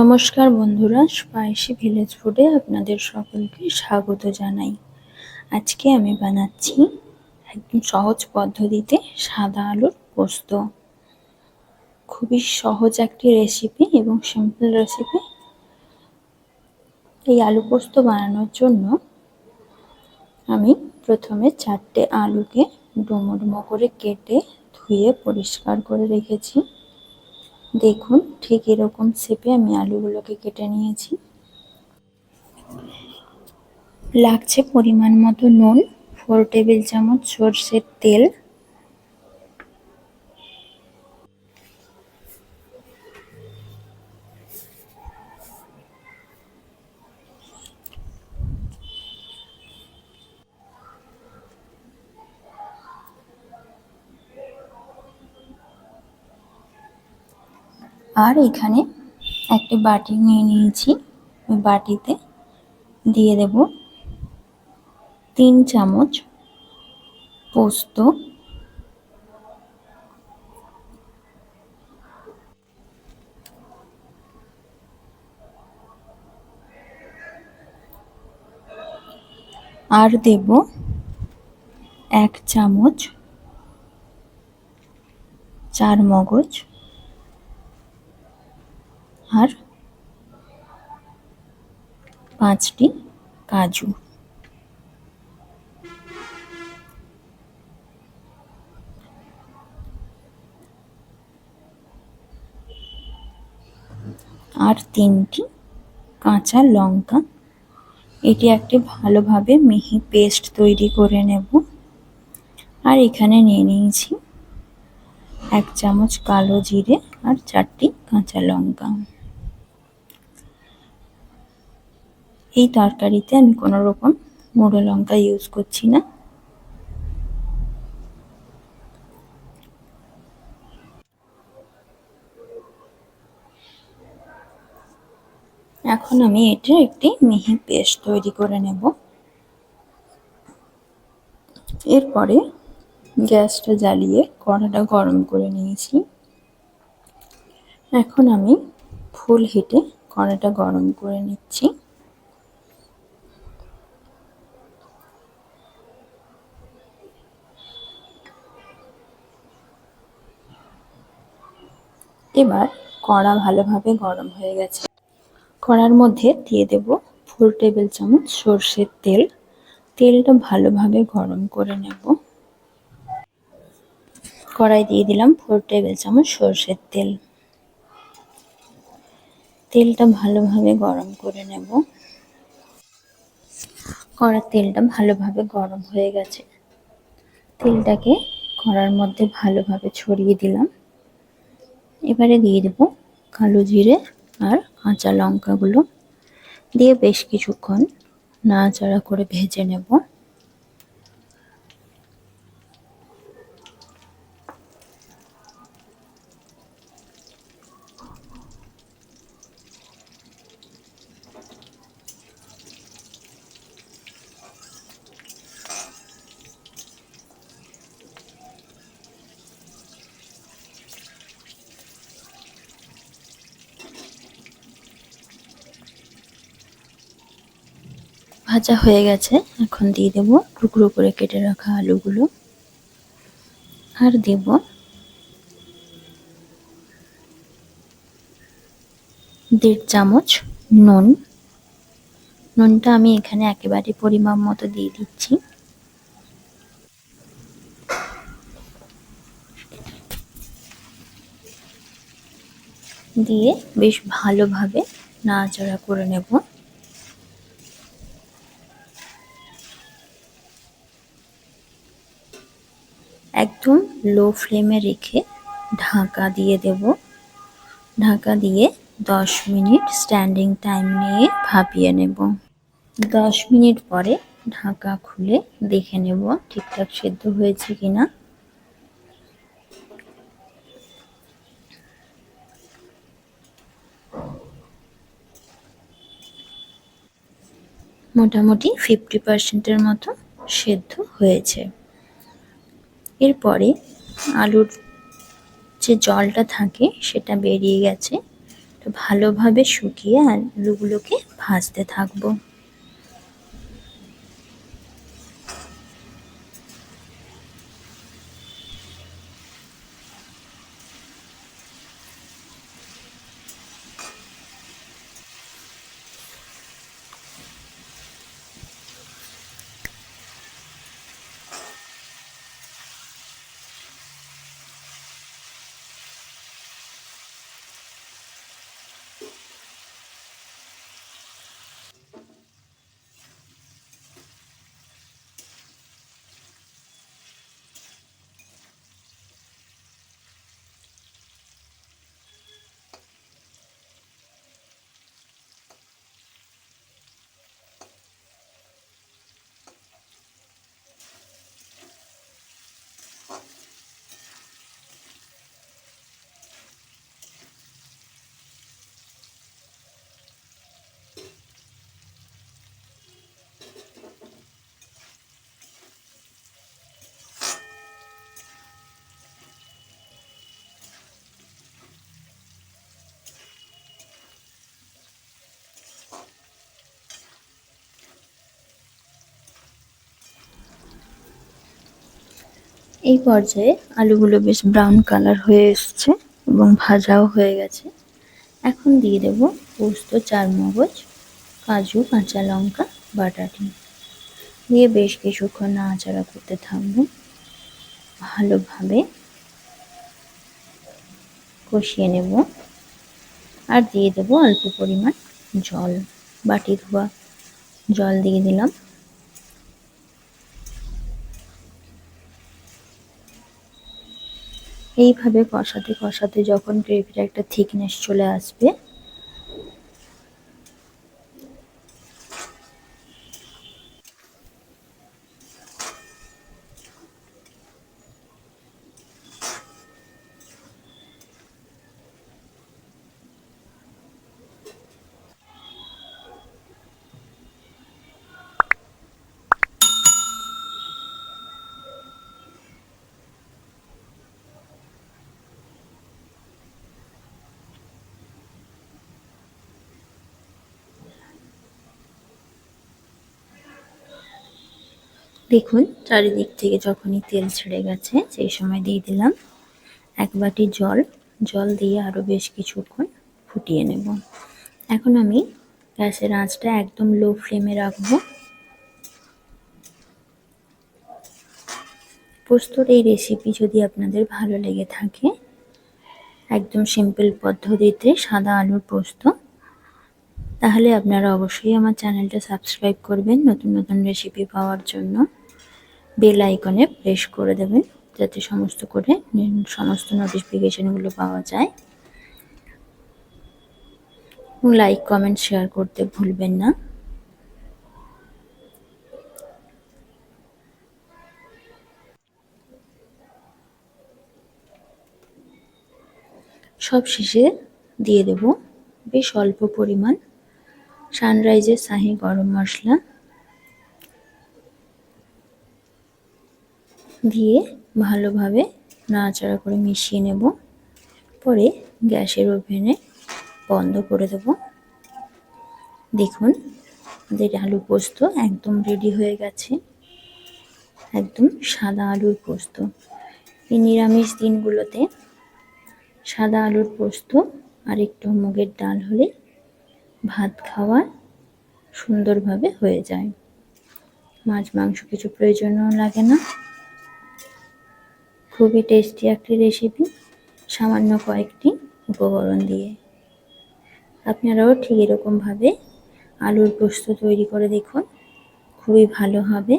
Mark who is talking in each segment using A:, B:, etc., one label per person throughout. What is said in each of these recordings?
A: নমস্কার বন্ধুরা, spicy village ফুডে আপনাদের সকলকে স্বাগত জানাই। আজকে আমি বানাচ্ছি একদম সহজ পদ্ধতিতে সাদা আলুর পোস্ত। খুবই সহজ একটি রেসিপি এবং সিম্পল রেসিপি। এই আলু পোস্ত বানানোর জন্য আমি প্রথমে 4টে আলুকে ডুমো ডুমো করে কেটে ধুয়ে পরিষ্কার করে রেখেছি। দেখুন, ঠিক এরকম শেপে আমি আলুগুলোকে কেটে নিয়েছি। লাগছে পরিমাণ মতো নুন, 4 টেবিল চামচ সর্ষের তেল, আর এখানে একটি বাটি নিয়ে নিয়েছি। ওই বাটিতে দিয়ে দেব 3 চামচ পোস্ত, আর দেব 1 চামচ চারমগজ, আর 5টি কাজু। আর 3টি কাঁচা লঙ্কা। এটি একটি ভালোভাবে মিহি পেস্ট তৈরি করে নেব। আর এখানে নিয়ে নিয়েছি 1 চামচ কালো জিরে আর 4টি কাঁচা লঙ্কা। এই তরকারিতে আমি কোনো রকম গুঁড়ো লঙ্কা ইউজ করছি না। এখন আমি এটার একটি মিহি পেস্ট তৈরি করে নেব। এরপরে গ্যাসটা জ্বালিয়ে কড়াটা গরম করে নিয়েছি। এখন আমি ফুল হিটে কড়াটা গরম করে নিচ্ছি। এবার কড়া ভালোভাবে গরম হয়ে গেছে। কড়ার মধ্যে দিয়ে দেব 4 টেবিল চামচ সর্ষের তেল। তেলটা ভালোভাবে গরম করে নেব। কড়াই দিয়ে দিলাম 4 টেবিল চামচ সর্ষের তেল। তেলটা ভালোভাবে গরম করে নেব। কড়ার তেলটা ভালোভাবে গরম হয়ে গেছে। তেলটাকে কড়ার মধ্যে ভালোভাবে ছড়িয়ে দিলাম। এবারে দিয়ে দেব কালো জিরে আর কাঁচা লঙ্কাগুলো দিয়ে বেশ কিছুক্ষণ নাড়াচাড়া করে ভেজে নেব। ভাজা হয়ে গেছে। এখন দিয়ে দেব টুকরো করে কেটে রাখা আলুগুলো, আর দেব 1.5 চামচ নুন। নুনটা আমি এখানে একেবারে পরিমাপ মতো দিয়ে দিচ্ছি। দিয়ে বেশ ভালোভাবে নাড়াচাড়া করে নেব। একদম লো ফ্লেমে রেখে ঢাকা দিয়ে দেব। ঢাকা দিয়ে 10 মিনিট স্ট্যান্ডিং টাইম নিয়ে ভাপিয়ে নেব। 10 মিনিট পরে ঢাকা খুলে দেখে নেব ঠিকঠাক সেদ্ধ হয়েছে কিনা। মোটামুটি 50%-এর মতো সেদ্ধ হয়েছে। এরপরে আলুর যে জলটা থাকে সেটা বেরিয়ে গেছে। তো ভালোভাবে শুকিয়ে আলুগুলোকে ভাজতে থাকবো। এই পর্যায়ে আলুগুলো বেশ ব্রাউন কালার হয়ে এসছে এবং ভাজাও হয়ে গেছে। এখন দিয়ে দেব পোস্ত, চারমগজ, কাজু, কাঁচা লঙ্কা বাটাটি দিয়ে বেশ কিছুক্ষণ নাড়াচাড়া করতে থাকবো। ভালোভাবে কষিয়ে নেব আর দিয়ে দেব অল্প পরিমাণ জল, বাটি ধোয়া জল দিয়ে দিলাম। এইভাবে কষাতে কষাতে যখন গ্রেভির একটা থিকনেস চলে আসবে দেখুন চারিদিক থেকে যখনই তেল ছেড়ে গেছে সেই সময় দিয়ে দিলাম এক বাটি জল। জল দিয়ে আরো বেশ কিছুক্ষণ ফুটিয়ে নেব। এখন আমি গ্যাসের আঁচটা একদম লো ফ্লেমে রাখবো। পোস্তর এই রেসিপি যদি আপনাদের ভালো লেগে থাকে, একদম সিম্পল পদ্ধতিতে সাদা আলুর পোস্ত, তাহলে আপনারা অবশ্যই আমার চ্যানেলটা সাবস্ক্রাইব করবেন। নতুন নতুন রেসিপি পাওয়ার জন্য বেল আইকনে প্রেস করে দেবেন যাতে সমস্ত নোটিফিকেশনগুলো পাওয়া যায়। এবং লাইক, কমেন্ট, শেয়ার করতে ভুলবেন না। সব শেষে দিয়ে দেব বেশ অল্প পরিমাণ সানরাইজের শাহি গরম মশলা দিয়ে ভালোভাবে নাড়াচাড়া করে মিশিয়ে নেব। পরে গ্যাসের ওভেনে বন্ধ করে দেব। দেখুন আমাদের আলু পোস্ত একদম রেডি হয়ে গেছে। একদম সাদা আলুর পোস্ত। এই নিরামিষ দিনগুলোতে সাদা আলুর পোস্ত আর একটু মুগের ডাল হলে ভাত খাওয়া সুন্দরভাবে হয়ে যায়। মাছ মাংস কিছু প্রয়োজনও লাগে না। খুবই টেস্টি একটি রেসিপি সামান্য কয়েকটি উপকরণ দিয়ে। আপনারাও ঠিক এরকমভাবে আলুর পোস্ত তৈরি করে দেখুন, খুবই ভালো হবে।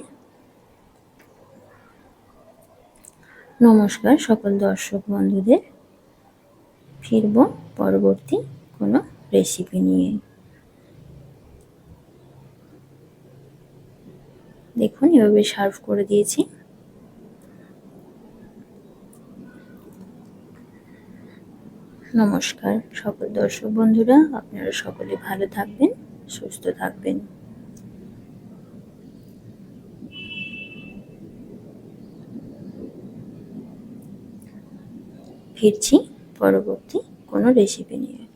A: নমস্কার সকল দর্শক বন্ধুদের। ফিরব পরবর্তী কোনো রেসিপি নিয়ে। দেখুন এভাবে সার্ভ করে দিয়েছি। নমস্কার সকল দর্শক বন্ধুরা, আপনারা সকলে ভালো থাকবেন, সুস্থ থাকবেন। ফিরছি পরবর্তী কোনো রেসিপি নিয়ে।